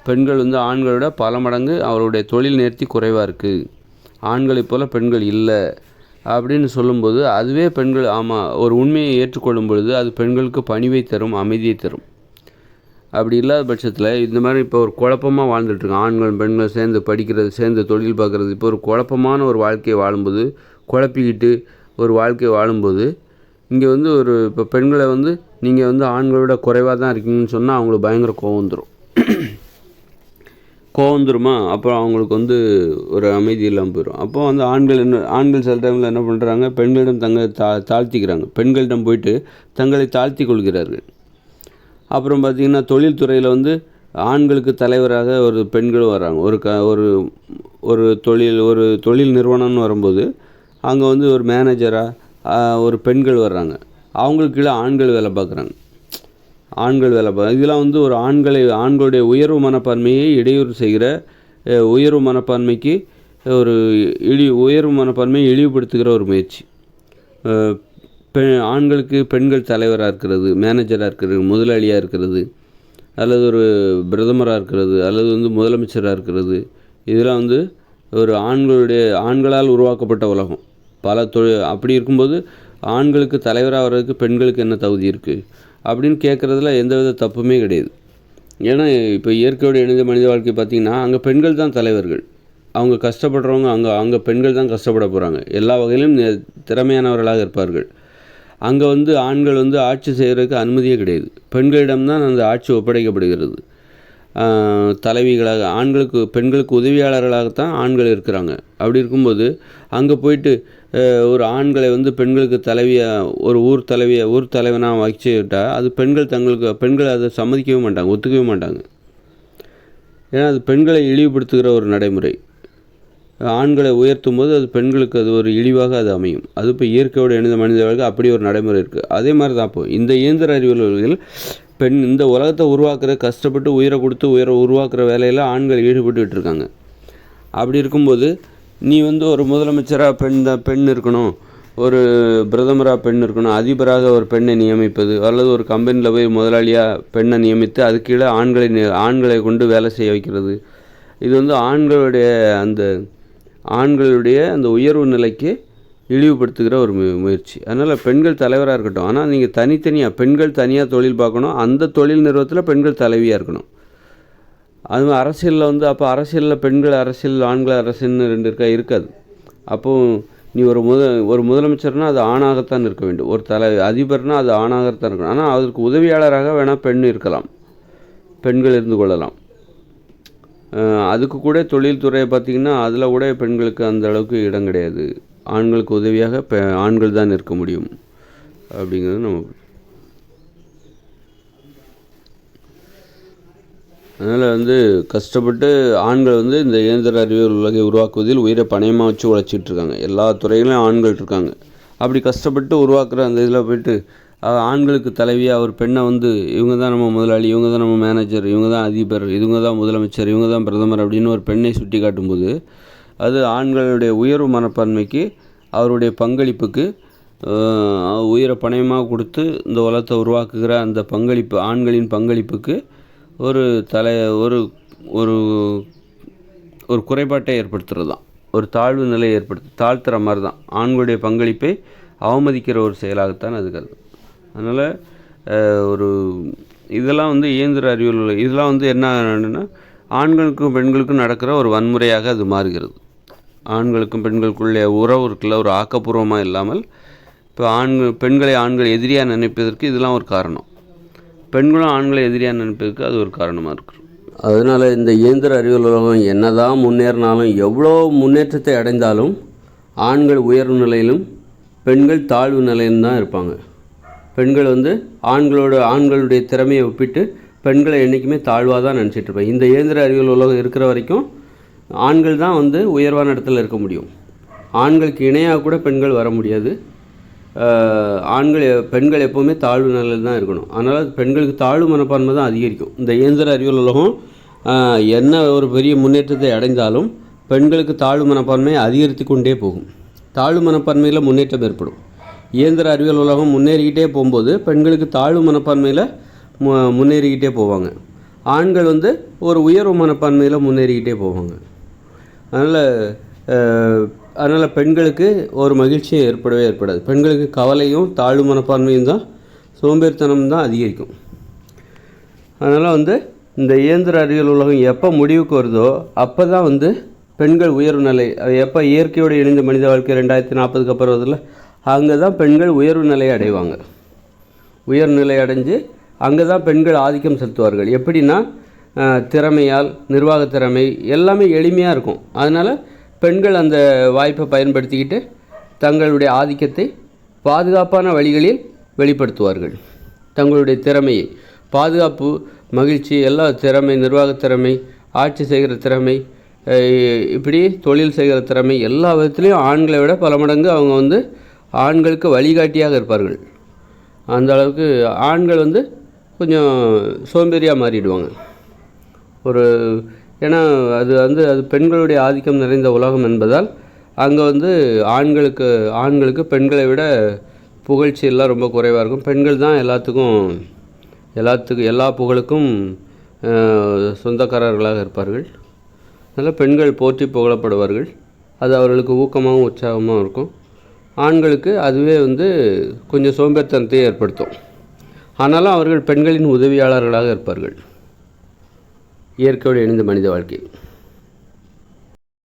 பெண்கள் வந்து ஆண்களோட பல மடங்கு அவருடைய தொழில் நேர்த்தி குறைவாக இருக்குது, ஆண்களைப் போல் பெண்கள் இல்லை அப்படின்னு சொல்லும்போது அதுவே பெண்கள் ஆமாம் ஒரு உண்மையை ஏற்றுக்கொள்ளும் பொழுது அது பெண்களுக்கு பணிவை தரும், அமைதியை தரும். அப்படி இல்லாத பட்சத்தில் இந்த மாதிரி இப்போ ஒரு குழப்பமாக வாழ்ந்துட்டுருக்கோம். ஆண்கள் பெண்கள் சேர்ந்து படிக்கிறது, சேர்ந்து தொழில் பார்க்குறது, இப்போ ஒரு குழப்பமான ஒரு வாழ்க்கையை வாழும்போது, குழப்பிக்கிட்டு ஒரு வாழ்க்கையை வாழும்போது, இங்கே ஒரு இப்போ பெண்களை நீங்கள் ஆண்களோட குறைவாக தான் இருக்கீங்கன்னு சொன்னால் அவங்களுக்கு பயங்கர கோவம் வந்துடும். கோவம் வந்துருமா, அப்புறம் அவங்களுக்கு ஒரு அமைதி இல்லாமல் போயிடும். அப்போ ஆண்கள் சில டைமில் என்ன பண்ணுறாங்க, பெண்களிடம் தாழ்த்திக்கிறாங்க. பெண்களிடம் போயிட்டு தங்களை தாழ்த்தி கொள்கிறார்கள். அப்புறம் பார்த்திங்கன்னா தொழில்துறையில் ஆண்களுக்கு தலைவராக ஒரு பெண்களும் வராங்க. ஒரு தொழில் நிறுவனம்னு வரும்போது அங்கே ஒரு மேனேஜராக ஒரு பெண்கள் வர்றாங்க. அவங்களுக்கு கீழே ஆண்கள் வேலை பார்க்குறாங்க. இதெல்லாம் ஒரு ஆண்களுடைய உயர்வு மனப்பான்மையை இடையூறு செய்கிற, உயர்வு மனப்பான்மைக்கு உயர்வு மனப்பான்மையை இழிவுபடுத்துகிற ஒரு முயற்சி. ஆண்களுக்கு பெண்கள் தலைவராக இருக்கிறது, மேனேஜராக இருக்கிறது, முதலாளியாக இருக்கிறது, அல்லது ஒரு பிரதமராக இருக்கிறது, அல்லது முதலமைச்சராக இருக்கிறது, இதெல்லாம் ஒரு ஆண்களால் உருவாக்கப்பட்ட உலகம். அப்படி இருக்கும்போது ஆண்களுக்கு தலைவராக வர்றதுக்கு பெண்களுக்கு என்ன தகுதி இருக்குது அப்படின்னு கேட்குறதுல எந்தவித தப்புமே கிடையாது. ஏன்னா இப்போ இயற்கையோடு இணைந்த மனித வாழ்க்கை பார்த்திங்கன்னா அங்கே பெண்கள் தான் தலைவர்கள். அவங்க கஷ்டப்படுறவங்க அங்கே பெண்கள் தான் கஷ்டப்பட போகிறாங்க. எல்லா வகையிலும் திறமையானவர்களாக இருப்பார்கள். அங்கே ஆண்கள் ஆட்சி செய்கிறதுக்கு அனுமதியே கிடையாது. பெண்களிடம்தான் அந்த ஆட்சி ஒப்படைக்கப்படுகிறது. தலைவிகளாக பெண்களுக்கு உதவியாளர்களாகத்தான் ஆண்கள் இருக்கிறாங்க. அப்படி இருக்கும்போது அங்கே போயிட்டு ஒரு ஆண்களை பெண்களுக்கு ஒரு ஊர் தலைவனாக வச்சுக்கிட்டால் அது பெண்கள் அதை சம்மதிக்கவே மாட்டாங்க, ஒத்துக்கவே மாட்டாங்க. ஏன்னா அது பெண்களை இழிவுபடுத்துகிற ஒரு நடைமுறை. ஆண்களை உயர்த்தும் போது அது பெண்களுக்கு அது ஒரு இழிவாக அது அமையும். அது இப்போ இயற்கையோடு இணைந்த மனிதர்களுக்கு அப்படி ஒரு நடைமுறை இருக்குது. அதே மாதிரி தான் இப்போ இந்த இயந்திர அறிவியல்கள் இந்த உலகத்தை உருவாக்குற, கஷ்டப்பட்டு உயிரை கொடுத்து உருவாக்குற வேலையில் ஆண்கள் ஈடுபட்டுக்கிட்டு இருக்காங்க. அப்படி இருக்கும்போது நீ ஒரு முதலமைச்சராக பெண் இருக்கணும், ஒரு பிரதமராக பெண் இருக்கணும், அதிபராக ஒரு பெண்ணை நியமிப்பது, அல்லது ஒரு கம்பெனியில் போய் முதலாளியாக பெண்ணை நியமித்து அது கீழே ஆண்களை கொண்டு வேலை செய்ய வைக்கிறது, இது ஆண்களுடைய அந்த உயர்வு நிலைக்கு இழிவுபடுத்துகிற ஒரு முயற்சி. அதனால் பெண்கள் தலைவராக இருக்கட்டும், ஆனால் நீங்கள் பெண்கள் தனியாக தொழில் பார்க்கணும். அந்த தொழில் நிறுவனத்தில் பெண்கள் தலைவியாக இருக்கணும். அது அரசியலில் அப்போ அரசியலில் பெண்கள் அரசியல், ஆண்கள் அரசியல்னு ரெண்டு இருக்காது. அப்போது நீ ஒரு முதலமைச்சர்னால் அது ஆணாகத்தான் இருக்க வேண்டும். ஒரு அதிபர்னால் அது ஆணாகத்தான் இருக்கணும். ஆனால் அதற்கு உதவியாளராக வேணால் பெண் இருக்கலாம், பெண்கள் இருந்து கொள்ளலாம். அதுக்கு கூட தொழில்துறையை பார்த்திங்கன்னா அதில் கூட பெண்களுக்கு அந்த அளவுக்கு இடம் கிடையாது. ஆண்களுக்கு உதவியாக ஆண்கள் தான் இருக்க முடியும் அப்படிங்கிறது நம்ம. அதனால் கஷ்டப்பட்டு ஆண்கள் இந்த இயந்திர அறிவியல் உலகை உருவாக்குவதில் உயிரை பணயமாக வச்சு உழைச்சிட்ருக்காங்க. எல்லா துறைகளையும் ஆண்கள் இருக்காங்க. அப்படி கஷ்டப்பட்டு உருவாக்குற அந்த இதில் போய்ட்டு ஆண்களுக்கு தலைவியாக ஒரு பெண்ணை இவங்க தான் நம்ம முதலாளி, இவங்க தான் நம்ம மேனேஜர், இவங்க தான் அதிபர், இவங்க தான் முதலமைச்சர், இவங்க தான் பிரதமர் அப்படின்னு ஒரு பெண்ணை சுட்டி காட்டும்போது அது ஆண்களுடைய உயர்வு மனப்பான்மைக்கு, அவருடைய பங்களிப்புக்கு, உயிரை பணயமாக கொடுத்து இந்த உலகத்தை உருவாக்குகிற அந்த ஆண்களின் பங்களிப்புக்கு ஒரு ஒரு குறைபாட்டை ஏற்படுத்துகிறது தான், ஒரு தாழ்வு நிலையை தாழ்த்துற மாதிரி தான். ஆண்களுடைய பங்களிப்பை அவமதிக்கிற ஒரு செயலாகத்தான் அது கருது. அதனால் இதெல்லாம் இயந்திர அறிவியல் இதெல்லாம் என்னன்னா ஆண்களுக்கும் பெண்களுக்கும் நடக்கிற ஒரு வன்முறையாக அது மாறுகிறது. ஆண்களுக்கும் பெண்களுக்குள்ளே உறவு இருக்குல்ல, ஒரு ஆக்கப்பூர்வமாக இல்லாமல் இப்போ பெண்களை ஆண்கள் எதிரியாக நினைப்பதற்கு இதெல்லாம் ஒரு காரணம். பெண்களும் ஆண்களை எதிரியாக நினைப்பதற்கு அது ஒரு காரணமாக இருக்குது. அதனால் இந்த இயந்திர அறிவியல் உலகம் என்னதான் முன்னேறினாலும், எவ்வளோ முன்னேற்றத்தை அடைந்தாலும் ஆண்கள் உயர்வு நிலையிலும் பெண்கள் தாழ்வு நிலையிலும் தான் இருப்பாங்க. பெண்கள் ஆண்களுடைய திறமையை ஒப்பிட்டு பெண்களை என்றைக்குமே தாழ்வாக தான் நினச்சிட்ருப்பாங்க. இந்த இயந்திர அறிவியல் உலகம் இருக்கிற வரைக்கும் ஆண்கள் தான் உயர்வான இடத்துல இருக்க முடியும். ஆண்களுக்கு இணையாக கூட பெண்கள் வர முடியாது. பெண்கள் எப்போவுமே தாழ்வு நிலையில் தான் இருக்கணும். அதனால் பெண்களுக்கு தாழ்வு மனப்பான்மை தான் அதிகரிக்கும். இந்த இயந்திர அறிவியல் உலகம் என்ன ஒரு பெரிய முன்னேற்றத்தை அடைந்தாலும் பெண்களுக்கு தாழ்வு மனப்பான்மை அதிகரித்து கொண்டே போகும். தாழ்வு மனப்பான்மையில் முன்னேற்றம் ஏற்படும். இயந்திர அறிவியல் உலகம் முன்னேறிக்கிட்டே போகும்போது பெண்களுக்கு தாழ்வு மனப்பான்மையில் முன்னேறிக்கிட்டே போவாங்க. ஆண்கள் ஒரு உயர்வு மனப்பான்மையில் முன்னேறிக்கிட்டே போவாங்க. அதனால் அதனால் பெண்களுக்கு ஒரு மகிழ்ச்சியும் ஏற்படாது. பெண்களுக்கு கவலையும் தாழ்வு மனப்பான்மையும் தான், சோம்பேறித்தனம் தான் அதிகரிக்கும். அதனால் இந்த இயந்திர அறிவியல் உலகம் எப்போ முடிவுக்கு வருதோ அப்போ தான் பெண்கள் உயர்வு நிலை, அது எப்போ இயற்கையோடு இணைந்த மனித வாழ்க்கை 2040க்கு அப்புறம் வருதில்ல, அங்கே தான் பெண்கள் உயர்வு நிலையை அடைவாங்க. உயர்நிலை அடைஞ்சு அங்கே தான் பெண்கள் ஆதிக்கம் செலுத்துவார்கள். எப்படின்னா திறமையால், நிர்வாக திறமை எல்லாமே எளிமையாக இருக்கும். அதனால் பெண்கள் அந்த வாய்ப்பை பயன்படுத்திக்கிட்டு தங்களுடைய ஆதிக்கத்தை பாதுகாப்பான வழிகளில் வெளிப்படுத்துவார்கள். தங்களுடைய திறமையை, பாதுகாப்பு, மகிழ்ச்சி, எல்லா திறமை, நிர்வாக திறமை, ஆட்சி செய்கிற திறமை, இப்படி தொழில் செய்கிற திறமை, எல்லா விதத்துலேயும் ஆண்களை விட பல மடங்கு அவங்க ஆண்களுக்கு வழிகாட்டியாக இருப்பார்கள். அந்த அளவுக்கு ஆண்கள் கொஞ்சம் சோம்பேறியாக மாறிடுவாங்க. ஏன்னா அது பெண்களுடைய ஆதிக்கம் நிறைந்த உலகம் என்பதால் அங்கே ஆண்களுக்கு பெண்களை விட புகழ்ச்சி எல்லாம் ரொம்ப குறைவாக இருக்கும். பெண்கள் தான் எல்லா புகழுக்கும் சொந்தக்காரர்களாக இருப்பார்கள். அதனால் பெண்கள் போற்றி புகழப்படுவார்கள். அது அவர்களுக்கு ஊக்கமாகவும் உற்சாகமாகவும் இருக்கும். ஆண்களுக்கு அதுவே கொஞ்சம் சோம்பேறித்தனத்தை ஏற்படுத்தும். ஆனாலும் அவர்கள் பெண்களின் உதவியாளர்களாக இருப்பார்கள் இயற்கையோடு இணைந்த மனித வாழ்க்கை.